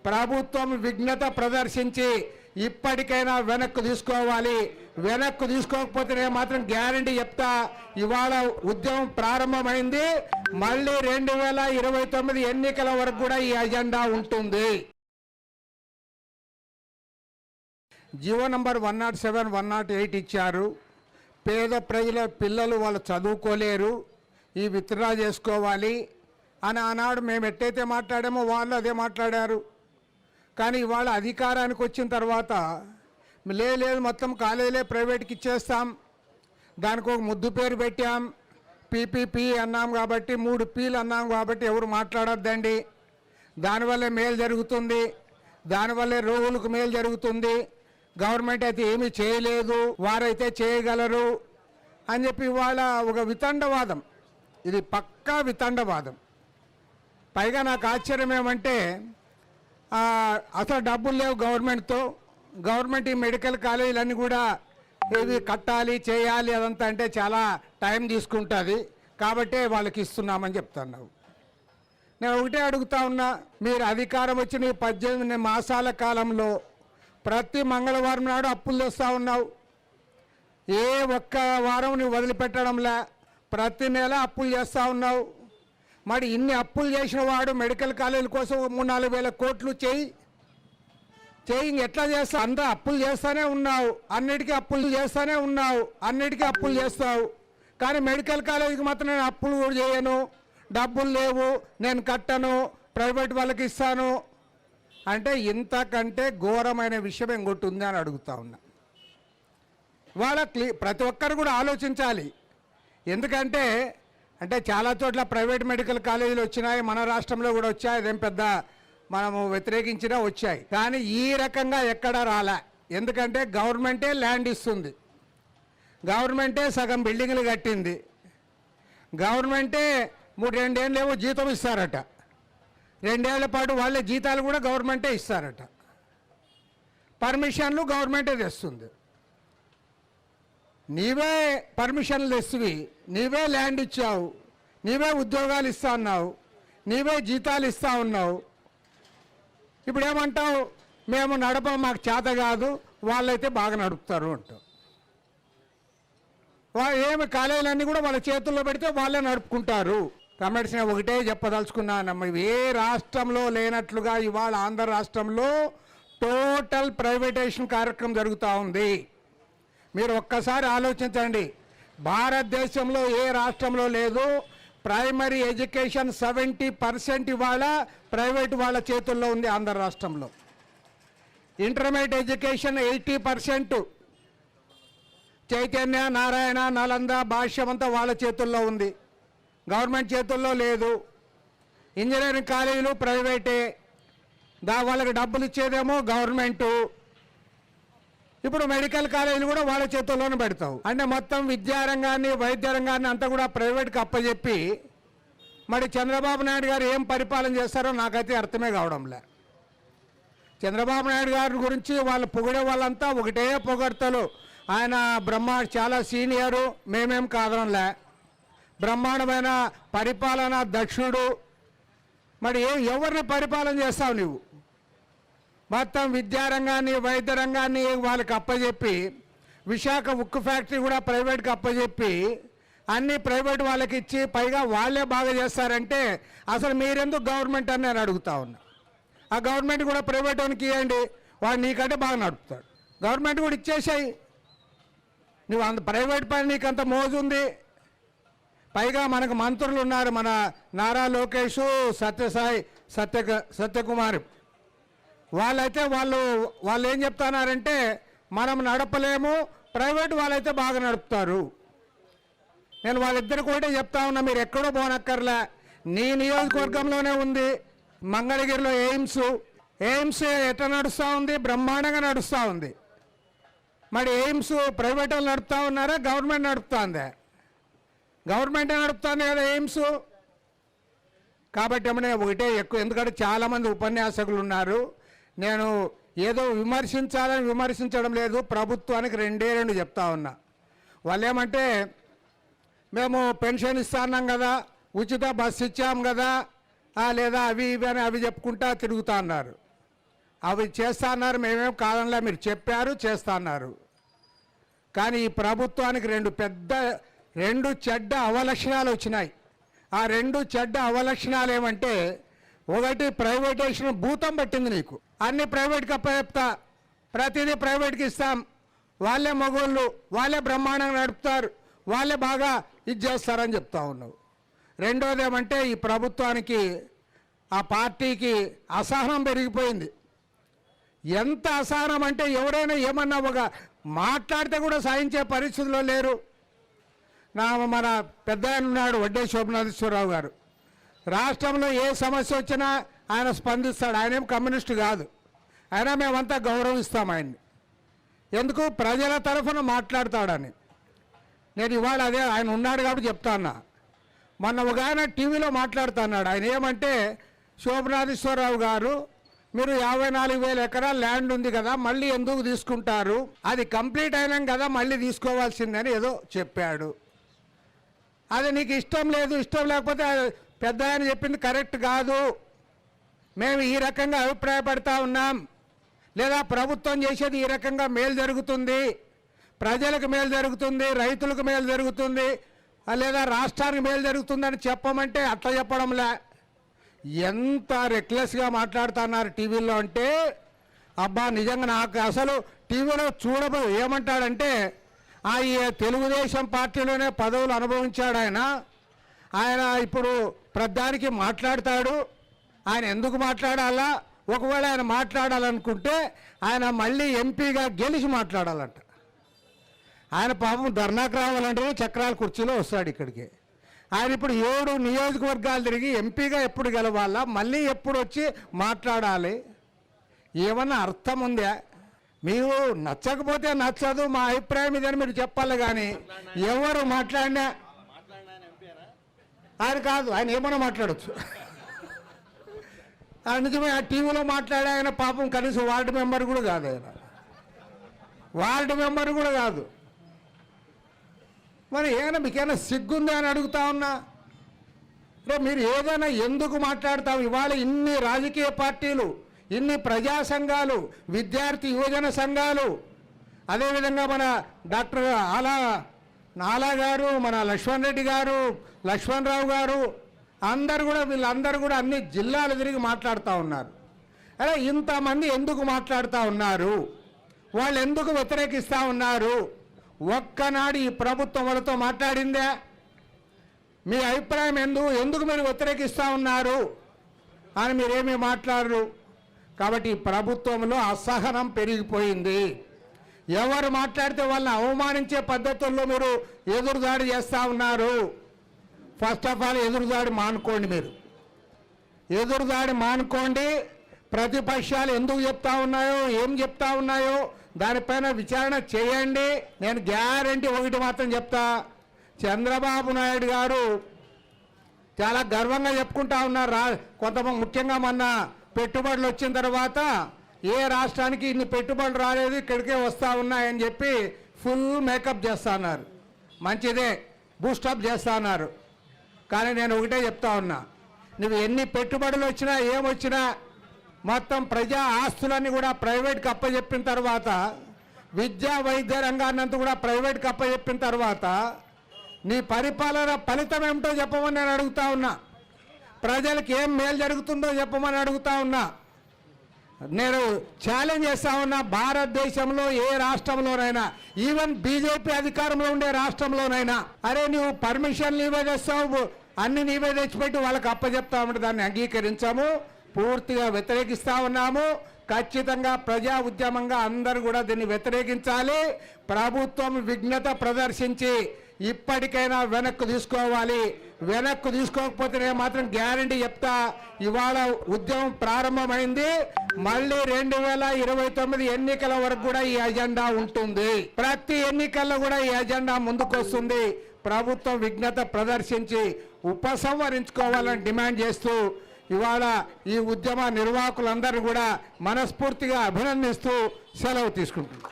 ప్రభుత్వం విఘ్నత ప్రదర్శించి ఇప్పటికైనా వెనక్కు తీసుకోవాలి. వెనక్కు తీసుకోకపోతే నేను మాత్రం గ్యారంటీ చెప్తా, ఇవాళ ఉద్యమం ప్రారంభమైంది, మళ్ళీ 2029 ఎన్నికల వరకు కూడా ఈ అజెండా ఉంటుంది. జీవో నంబర్ 107, 108 ఇచ్చారు. పేద ప్రజల పిల్లలు వాళ్ళు చదువుకోలేరు, ఈ విత్డ్రా చేసుకోవాలి అని ఆనాడు మేము ఎట్టయితే మాట్లాడామో వాళ్ళు అదే మాట్లాడారు. కానీ ఇవాళ అధికారానికి వచ్చిన తర్వాత లేదు మొత్తం కాలేజీలే ప్రైవేట్కి ఇచ్చేస్తాం, దానికి ఒక ముద్దు పేరు పెట్టాం, పీపీపీ అన్నాం కాబట్టి 3 పీలు అన్నాం కాబట్టి ఎవరు మాట్లాడొద్దండి, దానివల్లే మేలు జరుగుతుంది, దానివల్లే రోగులకు మేలు జరుగుతుంది, గవర్నమెంట్ అయితే ఏమీ చేయలేదు, వారైతే చేయగలరు అని చెప్పి ఇవాళ ఒక వితండవాదం, ఇది పక్కా వితండవాదం. పైగా నాకు ఆశ్చర్యం ఏమంటే అసలు డబ్బులు లేవు గవర్నమెంట్తో, గవర్నమెంట్ ఈ మెడికల్ కాలేజీలన్నీ కూడా ఇవి కట్టాలి చేయాలి అదంతా అంటే చాలా టైం తీసుకుంటుంది కాబట్టే వాళ్ళకి ఇస్తున్నామని చెప్తున్నావు. నేను ఒకటే అడుగుతా ఉన్నా, మీరు అధికారం వచ్చిన 18 మాసాల కాలంలో ప్రతి మంగళవారం నాడు అప్పులు తెస్తూ ఉన్నావు, ఏ ఒక్క వారం నువ్వు వదిలిపెట్టడంలా, ప్రతి నెల అప్పులు చేస్తూ ఉన్నావు. మరి ఇన్ని అప్పులు చేసిన వాడు మెడికల్ కాలేజీల కోసం 3-4 వేల కోట్లు చేయి ఎట్లా చేస్తావు? అంతా అప్పులు చేస్తూనే ఉన్నావు, అన్నిటికీ అప్పులు చేస్తూనే ఉన్నావు, అన్నిటికీ అప్పులు చేస్తావు. కానీ మెడికల్ కాలేజీకి మాత్రం నేను అప్పులు కూడా చేయను, డబ్బులు లేవు, నేను కట్టను, ప్రైవేట్ వాళ్ళకి ఇస్తాను అంటే ఇంతకంటే ఘోరమైన విషయం ఇంకోటి ఉంది అని అడుగుతా ఉన్నా. వాళ్ళ ప్రతి ఒక్కరు కూడా ఆలోచించాలి. ఎందుకంటే చాలా చోట్ల ప్రైవేట్ మెడికల్ కాలేజీలు వచ్చినాయి, మన రాష్ట్రంలో కూడా వచ్చాయి, అదేం పెద్ద మనము వ్యతిరేకించినా వచ్చాయి. కానీ ఈ రకంగా ఎక్కడా రాలే. ఎందుకంటే గవర్నమెంటే ల్యాండ్ ఇస్తుంది, గవర్నమెంటే సగం బిల్డింగ్లు కట్టింది, గవర్నమెంటే 2 ఏళ్ళేమో జీతం ఇస్తారట, 2 ఏళ్ల పాటు వాళ్ళే జీతాలు కూడా గవర్నమెంటే ఇస్తారట, పర్మిషన్లు గవర్నమెంటే తెస్తుంది. నీవే పర్మిషన్లు తెస్తువి, నీవే ల్యాండ్ ఇచ్చావు, నీవే ఉద్యోగాలు ఇస్తా ఉన్నావు, నీవే జీతాలు ఇస్తా ఉన్నావు. ఇప్పుడు ఏమంటావు? మేము నడప మాకు చేత కాదు, వాళ్ళైతే బాగా నడుపుతారు అంటావు. ఏమి కాలేజీలన్నీ కూడా వాళ్ళ చేతుల్లో పెడితే వాళ్ళే నడుపుకుంటారు. కమెంట్స్ ఒకటే చెప్పదలుచుకున్నాను, ఏ రాష్ట్రంలో లేనట్లుగా ఇవాళ ఆంధ్ర రాష్ట్రంలో టోటల్ ప్రైవేటైజేషన్ కార్యక్రమం జరుగుతూ ఉంది. మీరు ఒక్కసారి ఆలోచించండి, భారతదేశంలో ఏ రాష్ట్రంలో లేదు. ప్రైమరీ ఎడ్యుకేషన్ 70% ఇవాళ ప్రైవేట్ వాళ్ళ చేతుల్లో ఉంది ఆంధ్ర రాష్ట్రంలో. ఇంటర్మీడియట్ ఎడ్యుకేషన్ 80% చైతన్య, నారాయణ, నలంద, భాష్యం అంతా వాళ్ళ చేతుల్లో ఉంది, గవర్నమెంట్ చేతుల్లో లేదు. ఇంజనీరింగ్ కాలేజీలు ప్రైవేటే, వాళ్ళకి డబ్బులు ఇచ్చేదేమో గవర్నమెంటు. ఇప్పుడు మెడికల్ కాలేజీలు కూడా వాళ్ళ చేతుల్లోనే పెడతావు. అంటే మొత్తం విద్యారంగాన్ని, వైద్య రంగాన్ని అంతా కూడా ప్రైవేట్కి అప్పచెప్పి మరి చంద్రబాబు నాయుడు గారు ఏం పరిపాలన చేస్తారో నాకైతే అర్థమే కావడంలే. చంద్రబాబు నాయుడు గారి గురించి వాళ్ళు పొగిడే వాళ్ళంతా ఒకటే పొగడ్తలు. ఆయన చాలా సీనియరు, మేమేం కాదనంలే, బ్రహ్మాండమైన పరిపాలన దక్షుడు. మరి ఎవరిని పరిపాలన చేస్తావు నువ్వు? మొత్తం విద్యారంగాన్ని, వైద్య రంగాన్ని వాళ్ళకి అప్పచెప్పి, విశాఖ ఉక్కు ఫ్యాక్టరీ కూడా ప్రైవేట్కి అప్పచెప్పి, అన్నీ ప్రైవేట్ వాళ్ళకి ఇచ్చి పైగా వాళ్ళే బాగా చేస్తారంటే అసలు మీరెందుకు గవర్నమెంట్ అని నేను అడుగుతా ఉన్నా. ఆ గవర్నమెంట్ కూడా ప్రైవేట్ వానికి ఇవ్వండి, వాడు నీకంటే బాగా నడుపుతాడు. గవర్నమెంట్ కూడా ఇచ్చేసాయి, నువ్వు అంత ప్రైవేట్ పని నీకు అంత మోజు ఉంది. పైగా మనకు మంత్రులు ఉన్నారు, మన నారా లోకేష్, సత్యకుమార్. వాళ్ళైతే వాళ్ళు ఏం చెప్తున్నారంటే మనం నడపలేము, ప్రైవేట్ వాళ్ళైతే బాగా నడుపుతారు. నేను వాళ్ళిద్దరు కూడా చెప్తా ఉన్నా, మీరు ఎక్కడో పోనక్కర్లే, నీ నియోజకవర్గంలోనే ఉంది. మంగళగిరిలో ఎయిమ్స్ ఎట్లా నడుస్తూ ఉంది? బ్రహ్మాండంగా నడుస్తూ ఉంది. మరి ఎయిమ్స్ ప్రైవేట్ వాళ్ళు నడుపుతా ఉన్నారా, గవర్నమెంట్ నడుపుతా? గవర్నమెంటే నడుపుతుంది కదా ఎయిమ్స్. కాబట్టి ఒకటే ఎక్కువ, ఎందుకంటే చాలామంది ఉపన్యాసకులు ఉన్నారు. నేను ఏదో విమర్శించాలని విమర్శించడం లేదు, ప్రభుత్వానికి 2 చెప్తా ఉన్నా. వాళ్ళు ఏమంటే మేము పెన్షన్ ఇస్తున్నాం కదా, ఉచిత బస్సు ఇచ్చాం కదా, లేదా అవి ఇవి అని అవి చెప్పుకుంటా తిరుగుతా అన్నారు. అవి చేస్తా అన్నారు, మేమేం కాదనలా, మీరు చెప్పారు చేస్తా అన్నారు. కానీ ఈ ప్రభుత్వానికి రెండు చెడ్డ అవలక్షణాలు వచ్చినాయి. ఆ రెండు చెడ్డ అవలక్షణాలు ఏమంటే, ఒకటి ప్రైవేటేషన్ భూతం పట్టింది నీకు. అన్ని ప్రైవేట్కి అప్పచెప్తా, ప్రతిదీ ప్రైవేట్కి ఇస్తాం, వాళ్ళే మగోళ్ళు, వాళ్ళే బ్రహ్మాండంగా నడుపుతారు, వాళ్ళే బాగా ఇది చేస్తారని చెప్తా ఉన్నావు. రెండోది ఏమంటే, ఈ ప్రభుత్వానికి ఆ పార్టీకి అసహనం పెరిగిపోయింది. ఎంత అసహనం అంటే ఎవరైనా ఏమన్నా ఒక మాట్లాడితే కూడా సాధించే పరిస్థితుల్లో లేరు. మన పెద్ద ఆయన ఉన్నాడు వడ్డే శోభనాథేశ్వరరావు గారు, రాష్ట్రంలో ఏ సమస్య వచ్చినా ఆయన స్పందిస్తాడు. ఆయన ఏం కమ్యూనిస్టు కాదు, అయినా మేమంతా గౌరవిస్తాం ఆయన్ని. ఎందుకు? ప్రజల తరఫున మాట్లాడతాడని. నేను ఇవాళ అదే ఆయన ఉన్నాడు కాబట్టి చెప్తా ఉన్నా. మొన్న ఒక ఆయన టీవీలో మాట్లాడుతున్నాడు. ఆయన ఏమంటే, శోభనాథేశ్వరరావు గారు మీరు 54,000 ఎకరాల ల్యాండ్ ఉంది కదా, మళ్ళీ ఎందుకు తీసుకుంటారు, అది కంప్లీట్ అయినాం కదా మళ్ళీ తీసుకోవాల్సిందని ఏదో చెప్పాడు. అది నీకు ఇష్టం లేదు, ఇష్టం లేకపోతే పెద్ద ఆయన చెప్పింది కరెక్ట్ కాదు, మేము ఈ రకంగా అభిప్రాయపడతా ఉన్నాం, లేదా ప్రభుత్వం చేసేది ఈ రకంగా మేలు జరుగుతుంది, ప్రజలకు మేలు జరుగుతుంది, రైతులకు మేలు జరుగుతుంది, లేదా రాష్ట్రానికి మేలు జరుగుతుందని చెప్పమంటే అట్లా చెప్పడంలే. ఎంత రెక్లెస్గా మాట్లాడుతున్నారు టీవీలో అంటే, అబ్బా నిజంగా నాకు అసలు టీవీలో చూడబోదు. ఏమంటాడంటే, ఈ తెలుగుదేశం పార్టీలోనే పదవులు అనుభవించాడు ఆయన ఇప్పుడు ప్రధానికి మాట్లాడతాడు, ఆయన ఎందుకు మాట్లాడాలా, ఒకవేళ ఆయన మాట్లాడాలనుకుంటే ఆయన మళ్ళీ ఎంపీగా గెలిచి మాట్లాడాలంట. ఆయన పాపం ధర్నాకు రావాలంటే చక్రాల కుర్చీలో వస్తాడు ఇక్కడికి. ఆయన ఇప్పుడు 7 నియోజకవర్గాలు తిరిగి ఎంపీగా ఎప్పుడు గెలవాలా, మళ్ళీ ఎప్పుడు వచ్చి మాట్లాడాలి? ఏమన్నా అర్థం ఉందా? మీరు నచ్చకపోతే నచ్చదు, మా అభిప్రాయం ఇదని మీరు చెప్పాలి. కానీ ఎవరు మాట్లాడినా ఆయన కాదు, ఆయన ఏమన్నా మాట్లాడచ్చు. ఆయన నిజమే, ఆ టీవీలో మాట్లాడే ఆయన పాపం కనీసం వార్డు మెంబర్ కూడా కాదు, ఆయన వార్డు మెంబర్ కూడా కాదు. మరి ఏమైనా మీకేమైనా సిగ్గుందా అని అడుగుతా ఉన్నా. మీరు ఏదైనా ఎందుకు మాట్లాడతావు? ఇవాళ ఇన్ని రాజకీయ పార్టీలు, ఇన్ని ప్రజా సంఘాలు, విద్యార్థి యువజన సంఘాలు, అదేవిధంగా మన డాక్టర్ నాలా గారు, మన లక్ష్మణ్ రెడ్డి గారు, లక్ష్మణరావు గారు, వీళ్ళందరూ కూడా అన్ని జిల్లాలు తిరిగి మాట్లాడుతూ ఉన్నారు. అరే ఇంతమంది ఎందుకు మాట్లాడుతూ ఉన్నారు? వాళ్ళు ఎందుకు వ్యతిరేకిస్తూ ఉన్నారు? ఒక్కనాడు ఈ ప్రభుత్వం వాళ్ళతో మాట్లాడిందే? మీ అభిప్రాయం ఎందుకు మీరు వ్యతిరేకిస్తూ ఉన్నారు అని మీరేమీ మాట్లాడరు. కాబట్టి ఈ ప్రభుత్వంలో అసహనం పెరిగిపోయింది. ఎవరు మాట్లాడితే వాళ్ళని అవమానించే పద్ధతుల్లో మీరు ఎదురుదాడి చేస్తూ ఉన్నారు. ఫస్ట్ ఆఫ్ ఆల్ ఎదురుదాడి మానుకోండి. మీరు ఎదురుదాడి మానుకోండి. ప్రతిపక్షాలు ఎందుకు చెప్తా ఉన్నాయో, ఏం చెప్తా ఉన్నాయో దానిపైన విచారణ చేయండి. నేను గ్యారంటీ ఒకటి మాత్రం చెప్తా, చంద్రబాబు నాయుడు గారు చాలా గర్వంగా చెప్పుకుంటా ఉన్నారు. కొంతమంది ముఖ్యంగా మొన్న పెట్టుబడులు వచ్చిన తర్వాత ఏ రాష్ట్రానికి ఇన్ని పెట్టుబడులు రాలేదు, ఇక్కడికే వస్తూ ఉన్నాయని చెప్పి ఫుల్ మేకప్ చేస్తా ఉన్నారు. మంచిదే, బూస్టప్ చేస్తా ఉన్నారు. కానీ నేను ఒకటే చెప్తా ఉన్నా, నువ్వు ఎన్ని పెట్టుబడులు వచ్చినా ఏమొచ్చినా మొత్తం ప్రజా ఆస్తులన్నీ కూడా ప్రైవేట్కి అప్పచెప్పిన తర్వాత, విద్యా వైద్య రంగాన్నంతా కూడా ప్రైవేట్కి అప్పచెప్పిన తర్వాత నీ పరిపాలన ఫలితం ఏమిటో చెప్పమని నేను అడుగుతా ఉన్నా. ప్రజలకు ఏం మేలు జరుగుతుందో చెప్పమని అడుగుతా ఉన్నా. నేను ఛాలెంజ్ చేస్తా ఉన్నా, భారతదేశంలో ఏ రాష్ట్రంలోనైనా, ఈవెన్ బీజేపీ అధికారంలో ఉండే రాష్ట్రంలోనైనా, అరే నువ్వు పర్మిషన్ నీవే తెస్తావు, అన్ని నీవే తెచ్చిపెట్టి వాళ్ళకి అప్పచెప్తా ఉంటే దాన్ని అంగీకరించాము, పూర్తిగా వ్యతిరేకిస్తా ఉన్నాము. ఖచ్చితంగా ప్రజా ఉద్యమంగా అందరూ కూడా దీన్ని వ్యతిరేకించాలి. ప్రభుత్వం విఘ్నత ప్రదర్శించి ఇప్పటికైనా వెనక్కు తీసుకోవాలి. వెనక్కు తీసుకోకపోతే నేను మాత్రం గ్యారంటీ చెప్తా, ఇవాళ ఉద్యమం ప్రారంభమైంది, మళ్ళీ 2029 ఎన్నికల వరకు కూడా ఈ అజెండా ఉంటుంది. ప్రతి ఎన్నికల్లో కూడా ఈ అజెండా ముందుకొస్తుంది. ప్రభుత్వం విఘ్నత ప్రదర్శించి ఉపసంహరించుకోవాలని డిమాండ్ చేస్తూ ఇవాళ ఈ ఉద్యమ నిర్వాహకులందరూ కూడా మనస్ఫూర్తిగా అభినందిస్తూ సెలవు తీసుకుంటున్నారు.